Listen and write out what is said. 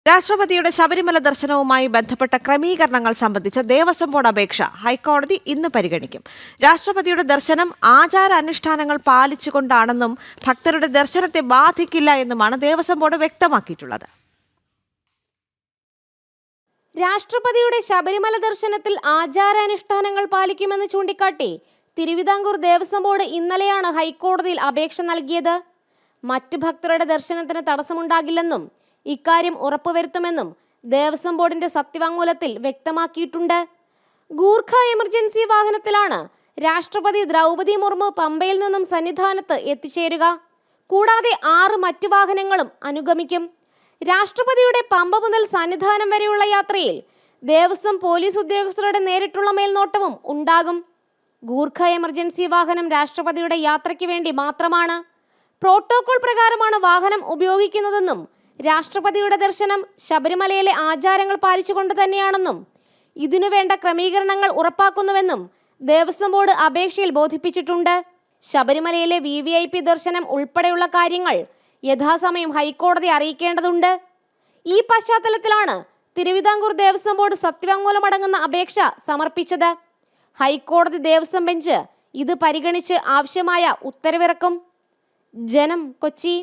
രാഷ്ട്രപതിയുടെ ശബരിമല ദർശനവുമായി ബന്ധപ്പെട്ട ക്രമീകരണങ്ങൾ സംബന്ധിച്ച ദേവസ്വം ബോർഡ് അപേക്ഷ ഹൈക്കോടതി ഇന്ന് പരിഗണിക്കും. രാഷ്ട്രപതിയുടെ ദർശനം ആചാരാനുഷ്ഠാനങ്ങൾ പാലിച്ചുകൊണ്ടാണെന്നും ഭക്തരുടെ ദർശനത്തെ ബാധിക്കില്ല എന്നുമാണ് ദേവസ്വം ബോർഡ് വ്യക്തമാക്കിയിട്ടുള്ളത്. രാഷ്ട്രപതിയുടെ ശബരിമല ദർശനത്തിൽ ആചാരാനുഷ്ഠാനങ്ങൾ പാലിക്കുമെന്ന് ചൂണ്ടിക്കാട്ടി തിരുവിതാംകൂർ ദേവസ്വം ബോർഡ് ഇന്നലെയാണ് ഹൈക്കോടതിയിൽ അപേക്ഷ നൽകിയത്. മറ്റ് ഭക്തരുടെ ദർശനത്തിന് തടസ്സമുണ്ടാകില്ലെന്നും ഇക്കാര്യം ഉറപ്പുവരുത്തുമെന്നും ദേവസ്വം ബോർഡിന്റെ സത്യവാങ്മൂലത്തിൽ വ്യക്തമാക്കിയിട്ടുണ്ട്. ഗൂർഖ എമർജൻസി വാഹനത്തിലാണ് രാഷ്ട്രപതി ദ്രൗപദി മുർമു പമ്പയിൽ നിന്നും സന്നിധാനത്ത് എത്തിച്ചേരുക. കൂടാതെ 6 മറ്റു വാഹനങ്ങളും അനുഗമിക്കും. രാഷ്ട്രപതിയുടെ പമ്പ മുതൽ സന്നിധാനം വരെയുള്ള യാത്രയിൽ ദേവസ്വം പോലീസ് ഉദ്യോഗസ്ഥരുടെ നേരിട്ടുള്ള മേൽനോട്ടവും ഉണ്ടാകും. ഗൂർഖ എമർജൻസി വാഹനം രാഷ്ട്രപതിയുടെ യാത്രയ്ക്ക് വേണ്ടി മാത്രമാണ്. പ്രോട്ടോകോൾ പ്രകാരമാണ് വാഹനം ഉപയോഗിക്കുന്നതെന്നും രാഷ്ട്രപതിയുടെ ദർശനം ശബരിമലയിലെ ആചാരങ്ങൾ പാലിച്ചുകൊണ്ട് തന്നെയാണെന്നും ഇതിനുവേണ്ട ക്രമീകരണങ്ങൾ ഉറപ്പാക്കുന്നുവെന്നും ദേവസ്വം ബോർഡ് അപേക്ഷയിൽ ബോധിപ്പിച്ചിട്ടുണ്ട്. ശബരിമലയിലെ VVIP ദർശനം ഉൾപ്പെടെയുള്ള കാര്യങ്ങൾ യഥാസമയം ഹൈക്കോടതി അറിയിക്കേണ്ടതുണ്ട്. ഈ പശ്ചാത്തലത്തിലാണ് തിരുവിതാംകൂർ ദേവസ്വം ബോർഡ് സത്യവാങ്മൂലം അടങ്ങുന്ന അപേക്ഷ സമർപ്പിച്ചത്. ഹൈക്കോടതി ദേവസ്വം ബെഞ്ച് ഇത് പരിഗണിച്ച് ആവശ്യമായ ഉത്തരവിറക്കും. ജനം, കൊച്ചി.